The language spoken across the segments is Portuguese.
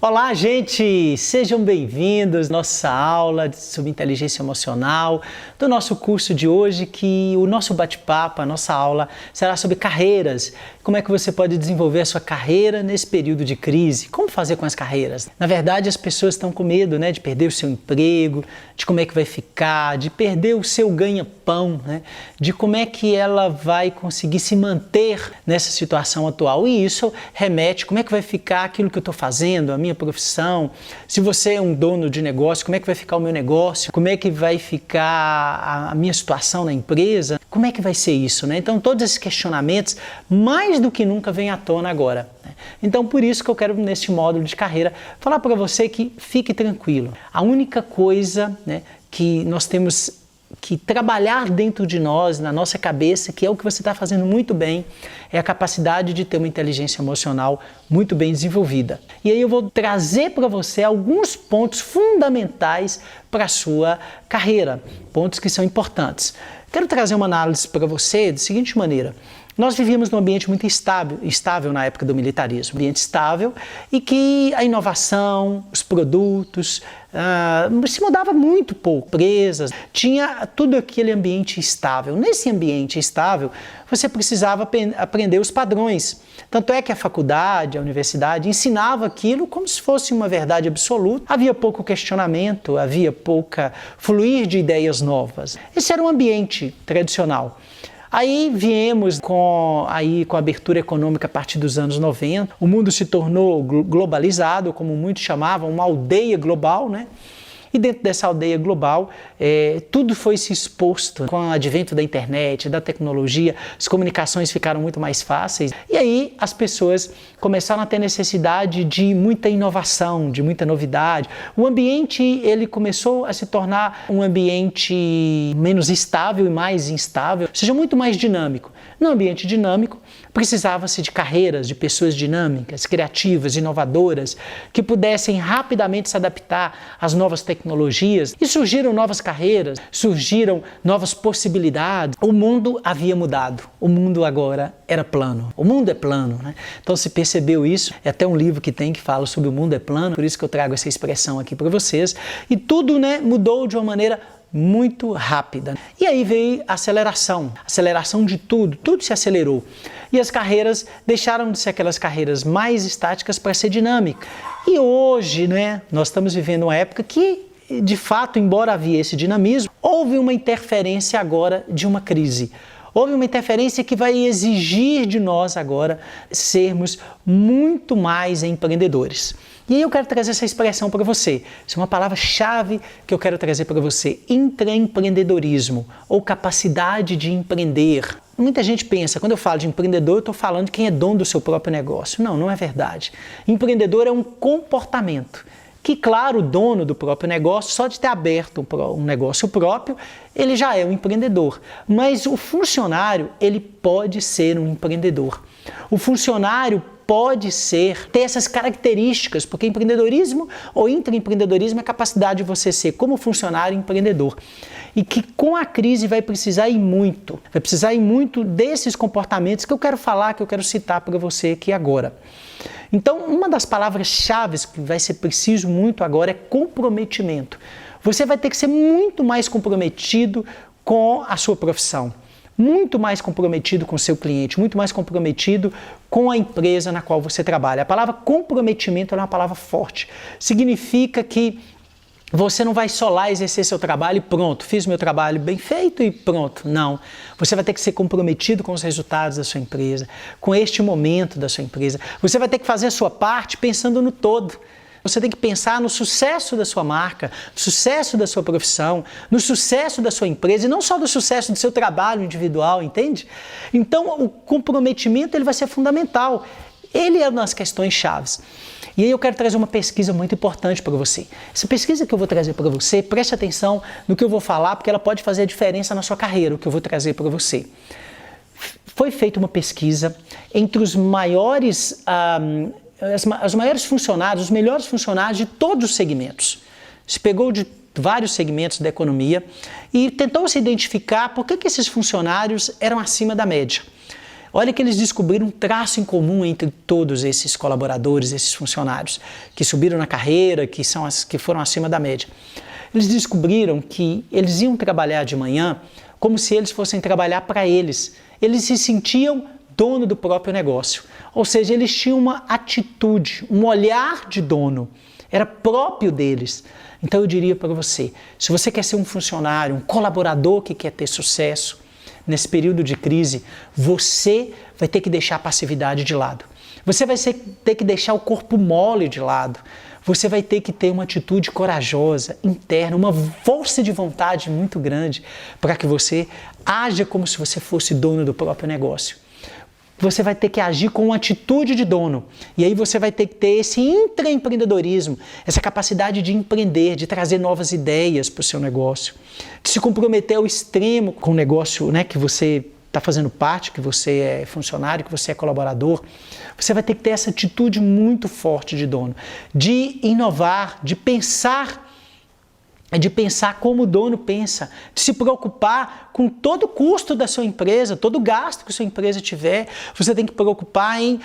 Olá, gente! Sejam bem-vindos à nossa aula sobre inteligência emocional do nosso curso de hoje, que o nosso bate-papo, a nossa aula, será sobre carreiras. Como é que você pode desenvolver a sua carreira nesse período de crise? Como fazer com as carreiras? Na verdade, as pessoas estão com medo, de perder o seu emprego, de como é que vai ficar, de perder o seu ganha-pão, de como é que ela vai conseguir se manter nessa situação atual. E isso remete, como é que vai ficar aquilo que eu estou fazendo, a minha profissão, se você é um dono de negócio, como é que vai ficar o meu negócio, como é que vai ficar a minha situação na empresa, como é que vai ser isso, Então, todos esses questionamentos, mais do que nunca, vêm à tona agora. Então, por isso que eu quero, neste módulo de carreira, falar para você que fique tranquilo. A única coisa que nós temos que trabalhar dentro de nós, na nossa cabeça, que é o que você está fazendo muito bem, é a capacidade de ter uma inteligência emocional muito bem desenvolvida. E aí eu vou trazer para você alguns pontos fundamentais para a sua carreira, pontos que são importantes. Quero trazer uma análise para você da seguinte maneira. Nós vivíamos num ambiente muito estável na época do militarismo, ambiente estável, e que a inovação, os produtos, se mudava muito pouco, empresas, tinha tudo aquele ambiente estável. Nesse ambiente estável, você precisava aprender os padrões. Tanto é que a faculdade, a universidade ensinava aquilo como se fosse uma verdade absoluta. Havia pouco questionamento, havia pouca fluir de ideias novas. Esse era um ambiente tradicional. Aí viemos com a abertura econômica a partir dos anos 90, o mundo se tornou globalizado, como muitos chamavam, uma aldeia global, E dentro dessa aldeia global, tudo foi se exposto com o advento da internet, da tecnologia, as comunicações ficaram muito mais fáceis. E aí as pessoas começaram a ter necessidade de muita inovação, de muita novidade. O ambiente ele começou a se tornar um ambiente menos estável e mais instável, ou seja, muito mais dinâmico. No ambiente dinâmico, precisava-se de carreiras, de pessoas dinâmicas, criativas, inovadoras, que pudessem rapidamente se adaptar às novas tecnologias. E surgiram novas carreiras, surgiram novas possibilidades. O mundo havia mudado. O mundo agora era plano. O mundo é plano, Então, se percebeu isso, é até um livro que fala sobre o mundo é plano, por isso que eu trago essa expressão aqui para vocês. E tudo, mudou de uma maneira muito rápida. E aí veio a aceleração de tudo se acelerou. E as carreiras deixaram de ser aquelas carreiras mais estáticas para ser dinâmicas. E hoje, nós estamos vivendo uma época que, de fato, embora havia esse dinamismo, houve uma interferência agora de uma crise. Houve uma interferência que vai exigir de nós agora sermos muito mais empreendedores. E aí eu quero trazer essa expressão para você. Isso é uma palavra-chave que eu quero trazer para você. Intraempreendedorismo, ou capacidade de empreender. Muita gente pensa, quando eu falo de empreendedor, eu estou falando de quem é dono do seu próprio negócio. Não, não é verdade. Empreendedor é um comportamento. Que, claro, o dono do próprio negócio, só de ter aberto um negócio próprio, ele já é um empreendedor. Mas o funcionário, ele pode ser um empreendedor. O funcionário pode ter essas características, porque empreendedorismo ou intraempreendedorismo é a capacidade de você ser, como funcionário, empreendedor. E que com a crise vai precisar ir muito desses comportamentos que eu quero falar, que eu quero citar para você aqui agora. Então, uma das palavras-chave que vai ser preciso muito agora é comprometimento. Você vai ter que ser muito mais comprometido com a sua profissão, muito mais comprometido com o seu cliente, muito mais comprometido com a empresa na qual você trabalha. A palavra comprometimento é uma palavra forte. Significa que você não vai só lá exercer seu trabalho e pronto, fiz meu trabalho bem feito e pronto. Não. Você vai ter que ser comprometido com os resultados da sua empresa, com este momento da sua empresa. Você vai ter que fazer a sua parte pensando no todo. Você tem que pensar no sucesso da sua marca, no sucesso da sua profissão, no sucesso da sua empresa e não só do sucesso do seu trabalho individual, entende? Então, o comprometimento ele vai ser fundamental. Ele é uma das questões chaves. E aí eu quero trazer uma pesquisa muito importante para você. Essa pesquisa que eu vou trazer para você, preste atenção no que eu vou falar, porque ela pode fazer a diferença na sua carreira, o que eu vou trazer para você. Foi feita uma pesquisa entre os maiores funcionários, os melhores funcionários de todos os segmentos. Se pegou de vários segmentos da economia e tentou se identificar por que esses funcionários eram acima da média. Olha que eles descobriram um traço em comum entre todos esses colaboradores, esses funcionários que subiram na carreira, que foram acima da média. Eles descobriram que eles iam trabalhar de manhã como se eles fossem trabalhar para eles. Eles se sentiam dono do próprio negócio. Ou seja, eles tinham uma atitude, um olhar de dono. Era próprio deles. Então eu diria para você, se você quer ser um funcionário, um colaborador que quer ter sucesso, nesse período de crise, você vai ter que deixar a passividade de lado. Você vai ter que deixar o corpo mole de lado. Você vai ter que ter uma atitude corajosa, interna, uma força de vontade muito grande para que você haja como se você fosse dono do próprio negócio. Você vai ter que agir com uma atitude de dono. E aí você vai ter que ter esse intraempreendedorismo, essa capacidade de empreender, de trazer novas ideias para o seu negócio, de se comprometer ao extremo com o negócio, né, que você está fazendo parte, que você é funcionário, que você é colaborador. Você vai ter que ter essa atitude muito forte de dono, de inovar, de pensar como o dono pensa, de se preocupar com todo o custo da sua empresa, todo o gasto que a sua empresa tiver. Você tem que preocupar em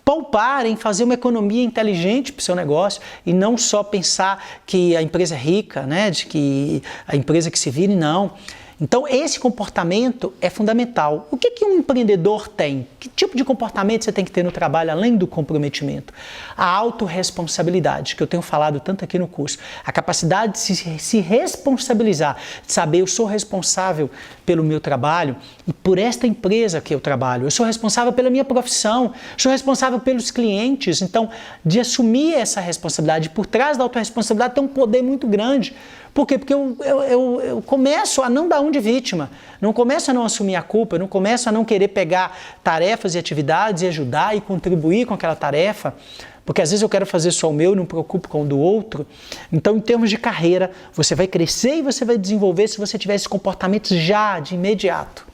poupar, em fazer uma economia inteligente para o seu negócio e não só pensar que a empresa é rica, né, de que a empresa que se vire, não. Então, esse comportamento é fundamental. O que um empreendedor tem? Que tipo de comportamento você tem que ter no trabalho, além do comprometimento? A autorresponsabilidade, que eu tenho falado tanto aqui no curso. A capacidade de se responsabilizar, de saber, eu sou responsável pelo meu trabalho e por esta empresa que eu trabalho. Eu sou responsável pela minha profissão, sou responsável pelos clientes. Então, de assumir essa responsabilidade, por trás da autorresponsabilidade tem um poder muito grande. Por quê? Porque eu começo a não dar de vítima, não começo a não assumir a culpa, eu não começo a não querer pegar tarefas e atividades e ajudar e contribuir com aquela tarefa, porque às vezes eu quero fazer só o meu e não me preocupo com o do outro. Então, em termos de carreira, você vai crescer e você vai desenvolver se você tiver esses comportamentos já, de imediato,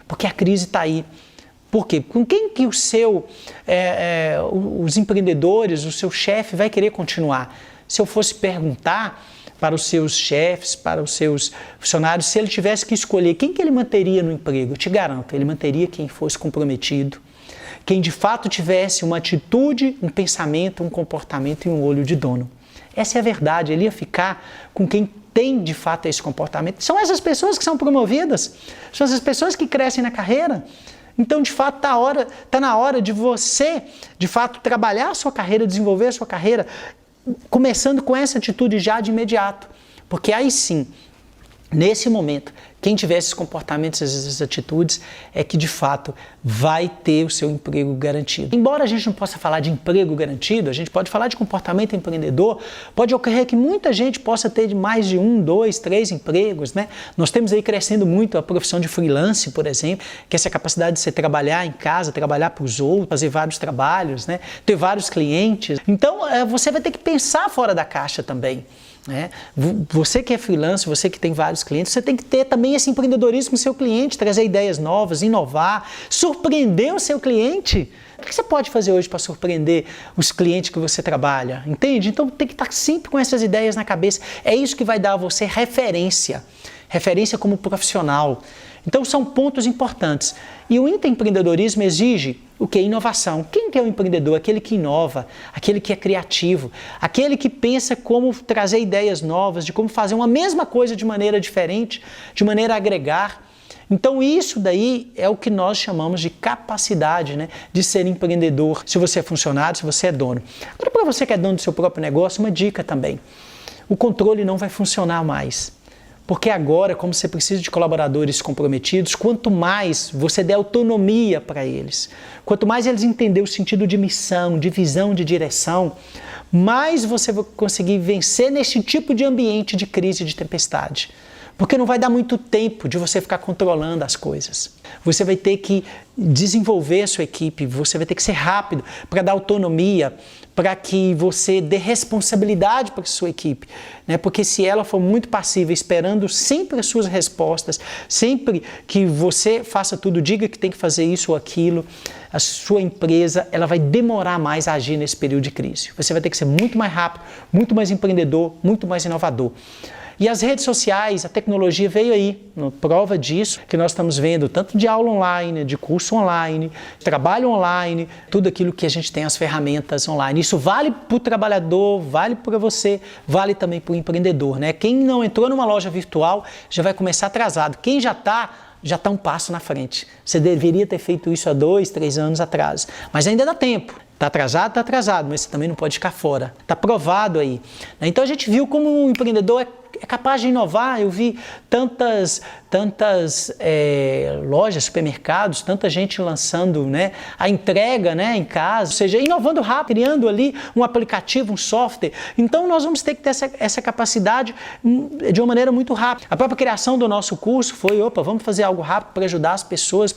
porque a crise está aí. Por quê? Com quem que os empreendedores, o seu chefe vai querer continuar? Se eu fosse perguntar para os seus chefes, para os seus funcionários, se ele tivesse que escolher quem que ele manteria no emprego, eu te garanto, ele manteria quem fosse comprometido, quem de fato tivesse uma atitude, um pensamento, um comportamento e um olho de dono. Essa é a verdade, ele ia ficar com quem tem de fato esse comportamento. São essas pessoas que são promovidas, são essas pessoas que crescem na carreira. Então, de fato, está na hora de você, de fato, trabalhar a sua carreira, desenvolver a sua carreira, começando com essa atitude já de imediato, porque aí sim, nesse momento, quem tiver esses comportamentos, essas atitudes, é que de fato vai ter o seu emprego garantido. Embora a gente não possa falar de emprego garantido, a gente pode falar de comportamento empreendedor, pode ocorrer que muita gente possa ter mais de 1, 2, 3 empregos, né? Nós temos aí crescendo muito a profissão de freelance, por exemplo, que é essa capacidade de você trabalhar em casa, trabalhar para os outros, fazer vários trabalhos, né? Ter vários clientes. Então, você vai ter que pensar fora da caixa também. Você que é freelance, você que tem vários clientes, você tem que ter também esse empreendedorismo com o seu cliente, trazer ideias novas, inovar, surpreender o seu cliente. O que você pode fazer hoje para surpreender os clientes que você trabalha? Entende? Então tem que estar sempre com essas ideias na cabeça. É isso que vai dar a você referência como profissional. Então são pontos importantes. E o intraempreendedorismo exige o que? Inovação. Quem que é o empreendedor? Aquele que inova, aquele que é criativo, aquele que pensa como trazer ideias novas, de como fazer uma mesma coisa de maneira diferente, de maneira a agregar. Então isso daí é o que nós chamamos de capacidade, né, de ser empreendedor, se você é funcionário, se você é dono. Agora, para você que é dono do seu próprio negócio, uma dica também. O controle não vai funcionar mais. Porque agora, como você precisa de colaboradores comprometidos, quanto mais você der autonomia para eles, quanto mais eles entenderem o sentido de missão, de visão, de direção, mais você vai conseguir vencer nesse tipo de ambiente de crise, de tempestade. Porque não vai dar muito tempo de você ficar controlando as coisas. Você vai ter que desenvolver a sua equipe, você vai ter que ser rápido para dar autonomia, para que você dê responsabilidade para a sua equipe, né? Porque se ela for muito passiva, esperando sempre as suas respostas, sempre que você faça tudo, diga que tem que fazer isso ou aquilo, a sua empresa ela vai demorar mais a agir nesse período de crise. Você vai ter que ser muito mais rápido, muito mais empreendedor, muito mais inovador. E as redes sociais, a tecnologia veio aí, prova disso, que nós estamos vendo tanto de aula online, de curso online, trabalho online, tudo aquilo que a gente tem, as ferramentas online. Isso vale para o trabalhador, vale para você, vale também para o empreendedor, né? Quem não entrou numa loja virtual já vai começar atrasado. Quem já está um passo na frente. Você deveria ter feito isso há 2, 3 anos atrás. Mas ainda dá tempo. Está atrasado, mas você também não pode ficar fora. Está provado aí. Então a gente viu como um empreendedor é capaz de inovar. Eu vi tantas lojas, supermercados, tanta gente lançando, né, a entrega, né, em casa, ou seja, inovando rápido, criando ali um aplicativo, um software. Então nós vamos ter que ter essa capacidade de uma maneira muito rápida. A própria criação do nosso curso foi, vamos fazer algo rápido para ajudar as pessoas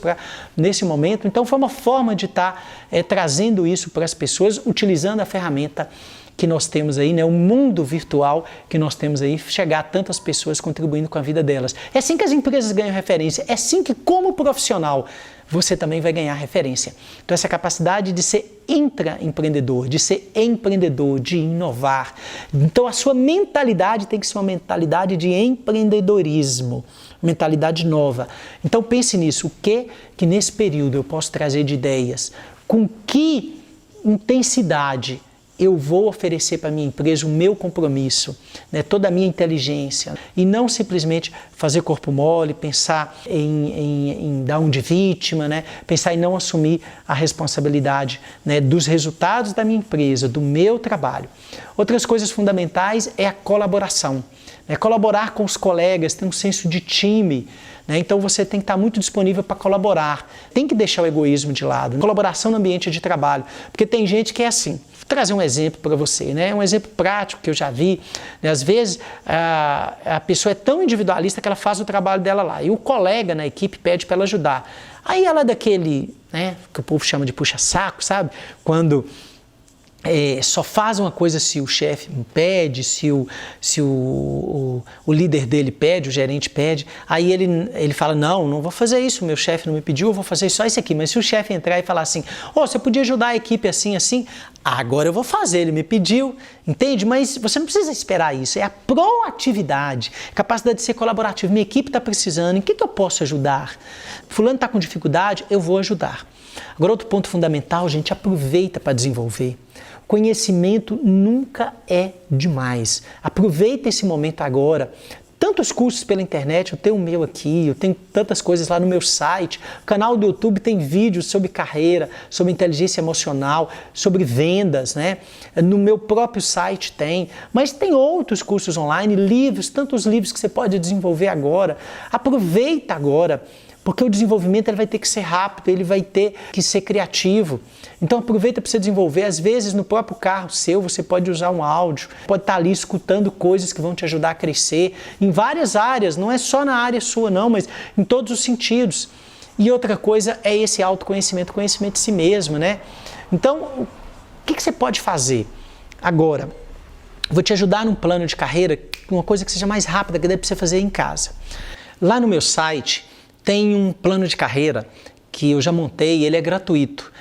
nesse momento. Então foi uma forma de estar trazendo isso para as pessoas, utilizando a ferramenta que nós temos aí, né, o mundo virtual que nós temos aí, chegar a tantas pessoas contribuindo com a vida delas. É assim que as empresas ganham referência, é assim que, como profissional, você também vai ganhar referência. Então essa capacidade de ser intraempreendedor, de ser empreendedor, de inovar. Então a sua mentalidade tem que ser uma mentalidade de empreendedorismo, mentalidade nova. Então pense nisso, o que nesse período eu posso trazer de ideias, com que intensidade eu vou oferecer para a minha empresa o meu compromisso, né, toda a minha inteligência, e não simplesmente fazer corpo mole, pensar em dar um de vítima, né, pensar em não assumir a responsabilidade, né, dos resultados da minha empresa, do meu trabalho. Outras coisas fundamentais é a colaboração, né, colaborar com os colegas, ter um senso de time. Então você tem que estar muito disponível para colaborar, tem que deixar o egoísmo de lado, colaboração no ambiente de trabalho, porque tem gente que é assim. Vou trazer um exemplo para você, né? Um exemplo prático que eu já vi, né? Às vezes a pessoa é tão individualista que ela faz o trabalho dela lá e o colega na equipe pede para ela ajudar. Aí ela é daquele, né, que o povo chama de puxa-saco, sabe? Quando só faz uma coisa se o chefe pede, se o líder dele pede, o gerente pede, aí ele fala, não vou fazer isso, meu chefe não me pediu, eu vou fazer só isso aqui. Mas se o chefe entrar e falar assim, você podia ajudar a equipe assim, agora eu vou fazer, ele me pediu, entende? Mas você não precisa esperar isso, é a proatividade, capacidade de ser colaborativo. Minha equipe está precisando, em que eu posso ajudar? Fulano está com dificuldade, eu vou ajudar. Agora outro ponto fundamental, gente, aproveita para desenvolver. Conhecimento nunca é demais. Aproveita esse momento agora. Tantos cursos pela internet, eu tenho o meu aqui, eu tenho tantas coisas lá no meu site. O canal do YouTube tem vídeos sobre carreira, sobre inteligência emocional, sobre vendas, né? No meu próprio site tem, mas tem outros cursos online, livros, tantos livros que você pode desenvolver agora. Aproveita agora. Porque o desenvolvimento ele vai ter que ser rápido, ele vai ter que ser criativo. Então aproveita para você desenvolver. Às vezes no próprio carro seu você pode usar um áudio, pode estar ali escutando coisas que vão te ajudar a crescer em várias áreas, não é só na área sua não, mas em todos os sentidos. E outra coisa é esse autoconhecimento, conhecimento de si mesmo, né? Então o que você pode fazer agora? Vou te ajudar num plano de carreira, uma coisa que seja mais rápida, que dá para você fazer em casa. Lá no meu site tem um plano de carreira que eu já montei, ele é gratuito.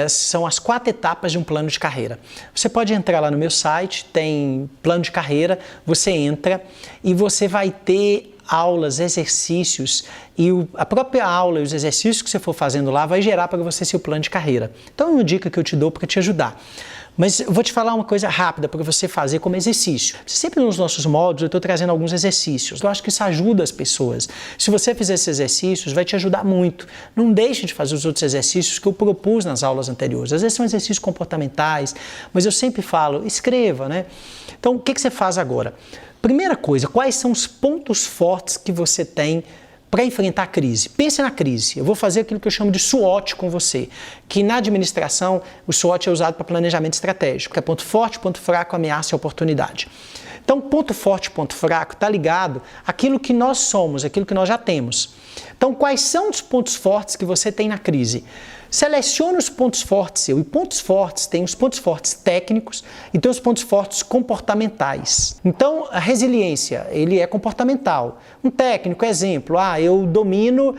São as 4 etapas de um plano de carreira. Você pode entrar lá no meu site, tem plano de carreira, você entra e você vai ter aulas, exercícios e a própria aula e os exercícios que você for fazendo lá vai gerar para você seu plano de carreira. Então é uma dica que eu te dou para te ajudar. Mas eu vou te falar uma coisa rápida para você fazer como exercício. Sempre nos nossos módulos eu estou trazendo alguns exercícios. Eu acho que isso ajuda as pessoas. Se você fizer esses exercícios, vai te ajudar muito. Não deixe de fazer os outros exercícios que eu propus nas aulas anteriores. Às vezes são exercícios comportamentais, mas eu sempre falo, escreva, né? Então, o que você faz agora? Primeira coisa, quais são os pontos fortes que você tem para enfrentar a crise? Pense na crise. Eu vou fazer aquilo que eu chamo de SWOT com você, que na administração o SWOT é usado para planejamento estratégico, que é ponto forte, ponto fraco, ameaça e oportunidade. Então, ponto forte, ponto fraco está ligado àquilo que nós somos, àquilo que nós já temos. Então, quais são os pontos fortes que você tem na crise? Selecione os pontos fortes seu. E pontos fortes, tem os pontos fortes técnicos e tem os pontos fortes comportamentais. Então, a resiliência, ele é comportamental. Um técnico, exemplo, eu domino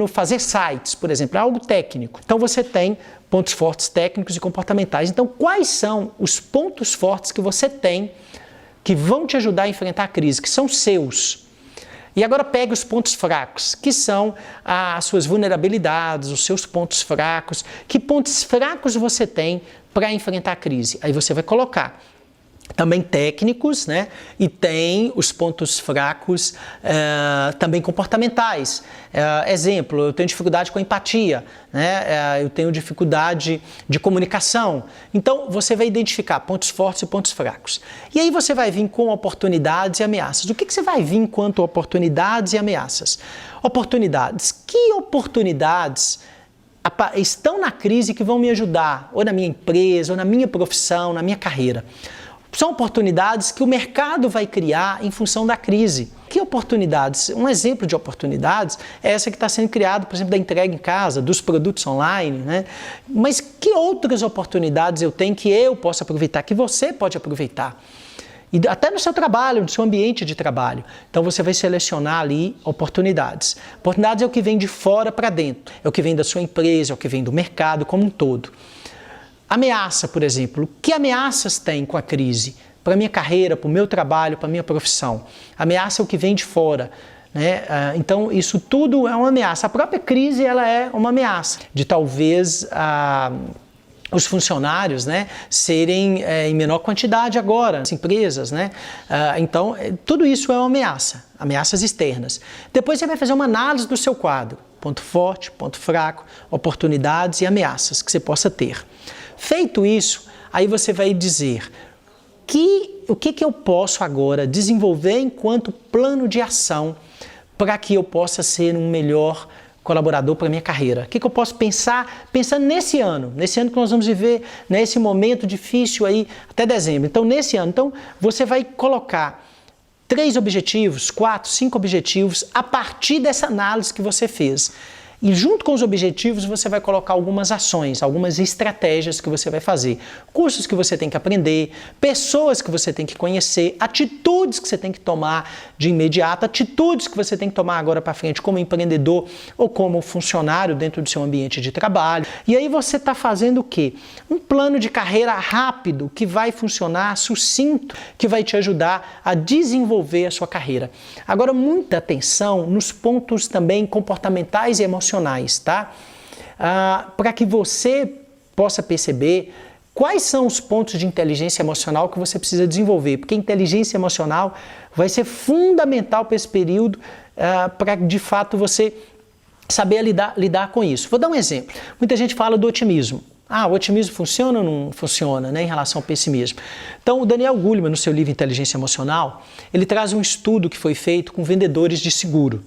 fazer sites, por exemplo, é algo técnico. Então, você tem pontos fortes técnicos e comportamentais. Então, quais são os pontos fortes que você tem que vão te ajudar a enfrentar a crise, que são seus. E agora pegue os pontos fracos, que são as suas vulnerabilidades, os seus pontos fracos. Que pontos fracos você tem para enfrentar a crise? Aí você vai colocar também técnicos, né? E tem os pontos fracos também comportamentais. Exemplo, eu tenho dificuldade com empatia, né? Eu tenho dificuldade de comunicação. Então, você vai identificar pontos fortes e pontos fracos. E aí você vai vir com oportunidades e ameaças. O que você vai vir quanto oportunidades e ameaças? Oportunidades. Que oportunidades estão na crise que vão me ajudar, ou na minha empresa, ou na minha profissão, na minha carreira? São oportunidades que o mercado vai criar em função da crise. Que oportunidades? Um exemplo de oportunidades é essa que está sendo criada, por exemplo, da entrega em casa, dos produtos online, né? Mas que outras oportunidades eu tenho que eu posso aproveitar, que você pode aproveitar? E até no seu trabalho, no seu ambiente de trabalho. Então você vai selecionar ali oportunidades. Oportunidades é o que vem de fora para dentro, é o que vem da sua empresa, é o que vem do mercado como um todo. Ameaça, por exemplo. Que ameaças tem com a crise? Para a minha carreira, para o meu trabalho, para a minha profissão. Ameaça é o que vem de fora, né? Então, isso tudo é uma ameaça. A própria crise ela é uma ameaça de talvez os funcionários, né, serem em menor quantidade agora, as empresas, né? Então, tudo isso é uma ameaça, ameaças externas. Depois você vai fazer uma análise do seu quadro. Ponto forte, ponto fraco, oportunidades e ameaças que você possa ter. Feito isso, aí você vai dizer o que eu posso agora desenvolver enquanto plano de ação para que eu possa ser um melhor colaborador para a minha carreira. O que eu posso pensar pensando nesse ano que nós vamos viver, nesse momento difícil aí até dezembro. Então, nesse ano, você vai colocar 3 objetivos, 4, 5 objetivos a partir dessa análise que você fez. E junto com os objetivos você vai colocar algumas ações, algumas estratégias que você vai fazer. Cursos que você tem que aprender, pessoas que você tem que conhecer, atitudes que você tem que tomar de imediato, atitudes que você tem que tomar agora para frente como empreendedor ou como funcionário dentro do seu ambiente de trabalho. E aí você está fazendo o quê? Um plano de carreira rápido que vai funcionar, sucinto, que vai te ajudar a desenvolver a sua carreira. Agora, muita atenção nos pontos também comportamentais e emocionais. Tá? Para que você possa perceber quais são os pontos de inteligência emocional que você precisa desenvolver, porque a inteligência emocional vai ser fundamental para esse período, para de fato você saber lidar com isso. Vou dar um exemplo. Muita gente fala do otimismo. O otimismo funciona ou não funciona, né, em relação ao pessimismo? Então, o Daniel Goleman, no seu livro Inteligência Emocional, ele traz um estudo que foi feito com vendedores de seguro.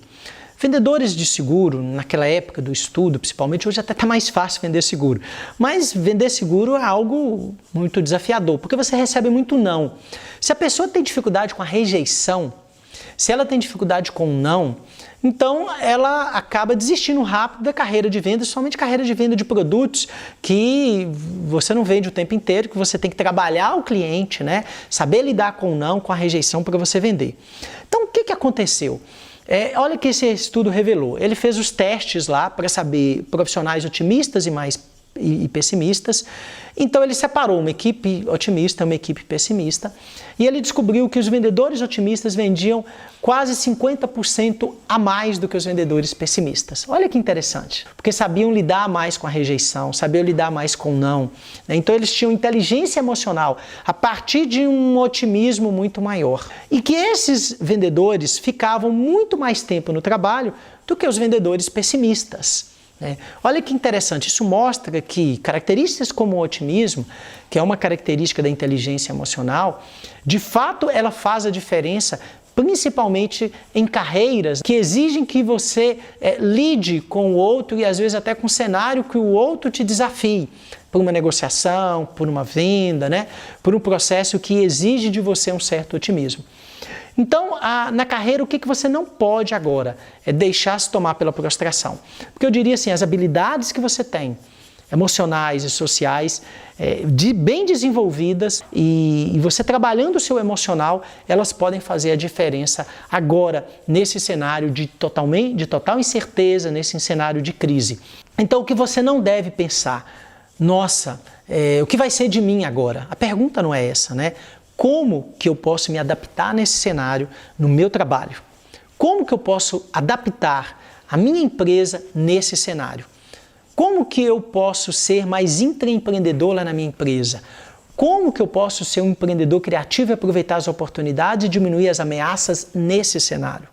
Vendedores de seguro, naquela época do estudo, principalmente, hoje até está mais fácil vender seguro. Mas vender seguro é algo muito desafiador, porque você recebe muito não. Se a pessoa tem dificuldade com a rejeição, se ela tem dificuldade com o não, então ela acaba desistindo rápido da carreira de venda, somente carreira de venda de produtos que você não vende o tempo inteiro, que você tem que trabalhar o cliente, né? Saber lidar com o não, com a rejeição para você vender. Então, o que aconteceu? Olha o que esse estudo revelou. Ele fez os testes lá para saber profissionais otimistas e pessimistas. Então ele separou uma equipe otimista e uma equipe pessimista e ele descobriu que os vendedores otimistas vendiam quase 50% a mais do que os vendedores pessimistas. Olha que interessante, porque sabiam lidar mais com a rejeição, sabiam lidar mais com o não. Então eles tinham inteligência emocional a partir de um otimismo muito maior. E que esses vendedores ficavam muito mais tempo no trabalho do que os vendedores pessimistas. Olha que interessante, isso mostra que características como o otimismo, que é uma característica da inteligência emocional, de fato ela faz a diferença, principalmente em carreiras que exigem que você lide com o outro e às vezes até com um cenário que o outro te desafie, por uma negociação, por uma venda, né? Por um processo que exige de você um certo otimismo. Então, na carreira, o que você não pode agora é deixar-se tomar pela prostração. Porque eu diria assim, as habilidades que você tem, emocionais e sociais, bem desenvolvidas, e você trabalhando o seu emocional, elas podem fazer a diferença agora, nesse cenário de total incerteza, nesse cenário de crise. Então, o que você não deve pensar? Nossa, o que vai ser de mim agora? A pergunta não é essa, né? como que eu posso me adaptar nesse cenário no meu trabalho? Como que eu posso adaptar a minha empresa nesse cenário? Como que eu posso ser mais intraempreendedor lá na minha empresa? Como que eu posso ser um empreendedor criativo e aproveitar as oportunidades e diminuir as ameaças nesse cenário?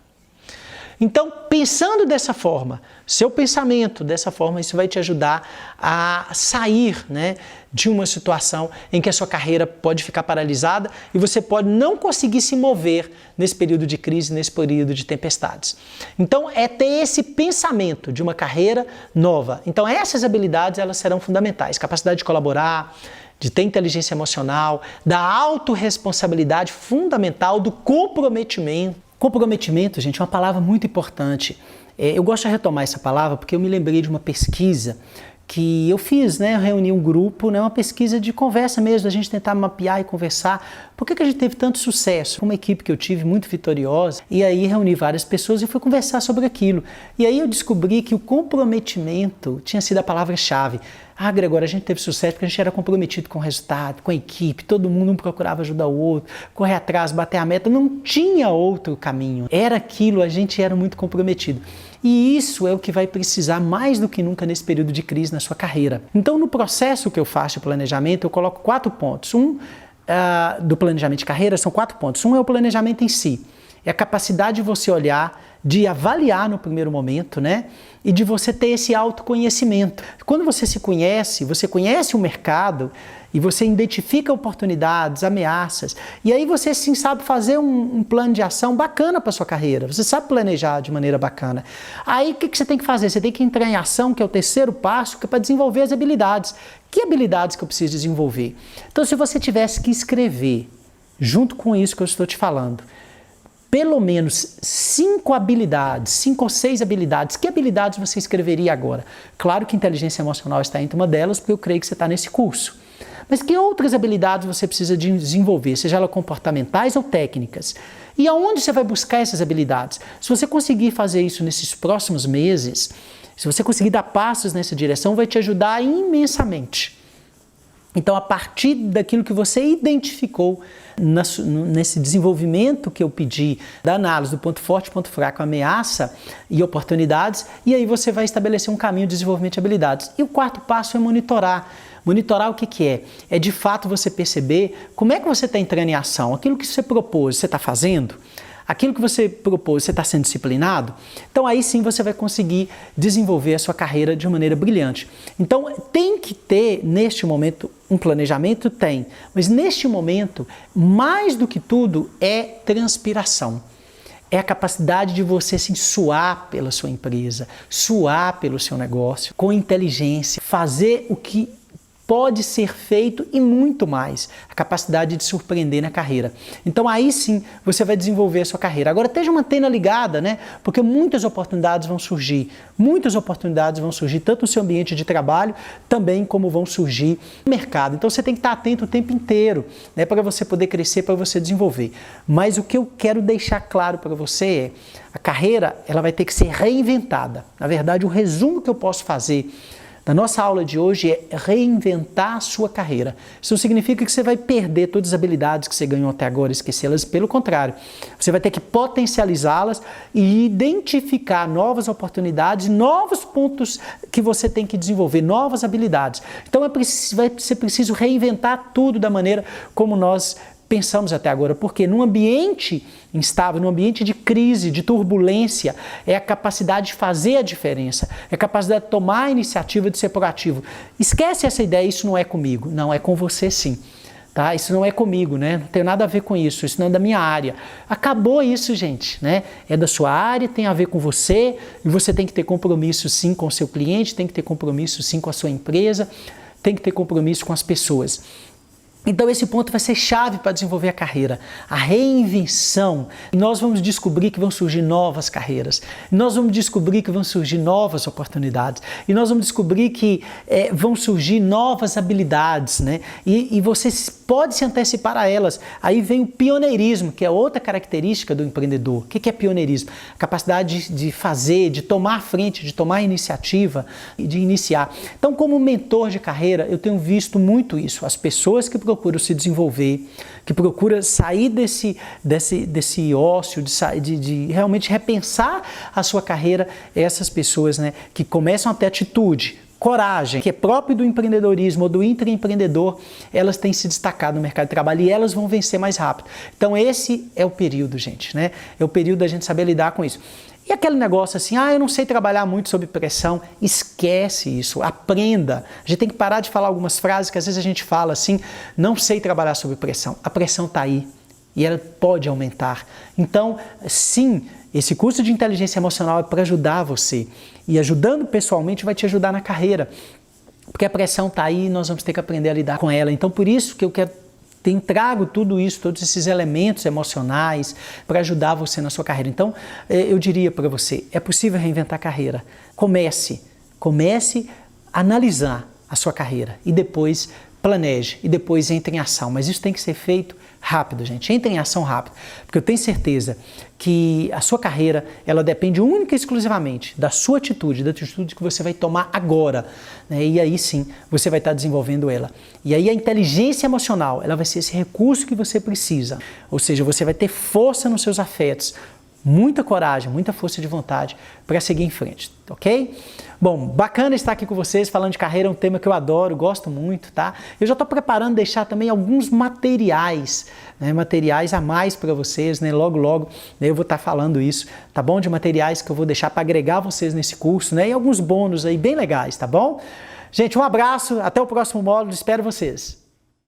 Então, pensando dessa forma, seu pensamento dessa forma, isso vai te ajudar a sair, né, de uma situação em que a sua carreira pode ficar paralisada e você pode não conseguir se mover nesse período de crise, nesse período de tempestades. Então, é ter esse pensamento de uma carreira nova. Então, essas habilidades, elas serão fundamentais. Capacidade de colaborar, de ter inteligência emocional, da autorresponsabilidade fundamental, do comprometimento. Comprometimento, gente, é uma palavra muito importante. Eu gosto de retomar essa palavra porque eu me lembrei de uma pesquisa que eu fiz, né? Eu reuni um grupo, né? Uma pesquisa de conversa mesmo, a gente tentar mapear e conversar. Por que a gente teve tanto sucesso? Uma equipe que eu tive muito vitoriosa, e aí reuni várias pessoas e fui conversar sobre aquilo. E aí eu descobri que o comprometimento tinha sido a palavra-chave. Gregório, a gente teve sucesso porque a gente era comprometido com o resultado, com a equipe, todo mundo um procurava ajudar o outro, correr atrás, bater a meta, não tinha outro caminho. Era aquilo, a gente era muito comprometido. E isso é o que vai precisar mais do que nunca nesse período de crise na sua carreira. Então, no processo que eu faço de planejamento, eu coloco 4 pontos. Do planejamento de carreira são 4 pontos. Um é o planejamento em si. É a capacidade de você olhar, de avaliar no primeiro momento, né? E de você ter esse autoconhecimento. Quando você conhece o mercado e você identifica oportunidades, ameaças, e aí você sim sabe fazer um plano de ação bacana para sua carreira, você sabe planejar de maneira bacana. Aí o que você tem que fazer? Você tem que entrar em ação, que é o terceiro passo, que é para desenvolver as habilidades. Que habilidades que eu preciso desenvolver? Então, se você tivesse que escrever, junto com isso que eu estou te falando, pelo menos 5 habilidades, 5 ou 6 habilidades. Que habilidades você escreveria agora? Claro que inteligência emocional está entre uma delas, porque eu creio que você está nesse curso. Mas que outras habilidades você precisa desenvolver, seja elas comportamentais ou técnicas? E aonde você vai buscar essas habilidades? Se você conseguir fazer isso nesses próximos meses, se você conseguir dar passos nessa direção, vai te ajudar imensamente. Então, a partir daquilo que você identificou nesse desenvolvimento que eu pedi, da análise do ponto forte, ponto fraco, ameaça e oportunidades, e aí você vai estabelecer um caminho de desenvolvimento de habilidades. E o quarto passo é monitorar. Monitorar o que é? É de fato você perceber como é que você está entrando em ação. Aquilo que você propôs, você está fazendo? Aquilo que você propôs, você está sendo disciplinado? Então aí sim você vai conseguir desenvolver a sua carreira de maneira brilhante. Então tem que ter neste momento um planejamento? Tem. Mas neste momento, mais do que tudo, é transpiração. É a capacidade de você se suar pela sua empresa, suar pelo seu negócio, com inteligência, fazer o que pode ser feito e muito mais. A capacidade de surpreender na carreira. Então aí sim você vai desenvolver a sua carreira. Agora esteja uma antena ligada, né? Porque muitas oportunidades vão surgir. Muitas oportunidades vão surgir, tanto no seu ambiente de trabalho, também como vão surgir no mercado. Então você tem que estar atento o tempo inteiro, né? Para você poder crescer, para você desenvolver. Mas o que eu quero deixar claro para você é, a carreira ela vai ter que ser reinventada. Na verdade, o resumo que eu posso fazer da nossa aula de hoje é reinventar a sua carreira. Isso não significa que você vai perder todas as habilidades que você ganhou até agora e esquecê-las. Pelo contrário, você vai ter que potencializá-las e identificar novas oportunidades, novos pontos que você tem que desenvolver, novas habilidades. Então vai ser preciso reinventar tudo da maneira como nós pensamos até agora, porque num ambiente instável, num ambiente de crise, de turbulência, é a capacidade de fazer a diferença, é a capacidade de tomar a iniciativa, de ser proativo. Esquece essa ideia, isso não é comigo. Não, é com você sim. Tá? Isso não é comigo, né? Não tem nada a ver com isso, isso não é da minha área. Acabou isso, gente, né? É da sua área, tem a ver com você, e você tem que ter compromisso sim com o seu cliente, tem que ter compromisso sim com a sua empresa, tem que ter compromisso com as pessoas. Então esse ponto vai ser chave para desenvolver a carreira, a reinvenção. E nós vamos descobrir que vão surgir novas carreiras, nós vamos descobrir que vão surgir novas oportunidades, e nós vamos descobrir que vão surgir novas habilidades, né? E você pode se antecipar a elas. Aí vem o pioneirismo, que é outra característica do empreendedor. O que é pioneirismo? A capacidade de fazer, de tomar a frente, de tomar a iniciativa e de iniciar. Então, como mentor de carreira, eu tenho visto muito isso. As pessoas que procuram se desenvolver, que procura sair desse ócio, de realmente repensar a sua carreira, essas pessoas, né, que começam a ter atitude, coragem, que é próprio do empreendedorismo ou do intraempreendedor, elas têm se destacado no mercado de trabalho e elas vão vencer mais rápido. Então esse é o período, gente, né? É o período da gente saber lidar com isso. E aquele negócio assim, eu não sei trabalhar muito sob pressão, esquece isso, aprenda. A gente tem que parar de falar algumas frases que às vezes a gente fala assim, não sei trabalhar sob pressão. A pressão está aí e ela pode aumentar. Então, sim, esse curso de inteligência emocional é para ajudar você. E ajudando pessoalmente vai te ajudar na carreira. Porque a pressão está aí e nós vamos ter que aprender a lidar com ela. Então, por isso que eu trago tudo isso, todos esses elementos emocionais para ajudar você na sua carreira. Então, eu diria para você, é possível reinventar a carreira. Comece a analisar a sua carreira e depois planeje e depois entre em ação. Mas isso tem que ser feito rápido, gente. Entre em ação rápido, porque eu tenho certeza que a sua carreira, ela depende única e exclusivamente da sua atitude, da atitude que você vai tomar agora, né? E aí sim, você vai estar desenvolvendo ela. E aí a inteligência emocional, ela vai ser esse recurso que você precisa. Ou seja, você vai ter força nos seus afetos, muita coragem, muita força de vontade para seguir em frente, ok? Bom, bacana estar aqui com vocês falando de carreira, é um tema que eu adoro, gosto muito, tá? Eu já estou preparando deixar também alguns materiais, né? Materiais a mais para vocês, né? Logo, né? Eu vou estar falando isso, tá bom? De materiais que eu vou deixar para agregar vocês nesse curso, né? E alguns bônus aí bem legais, tá bom? Gente, um abraço, até o próximo módulo, espero vocês!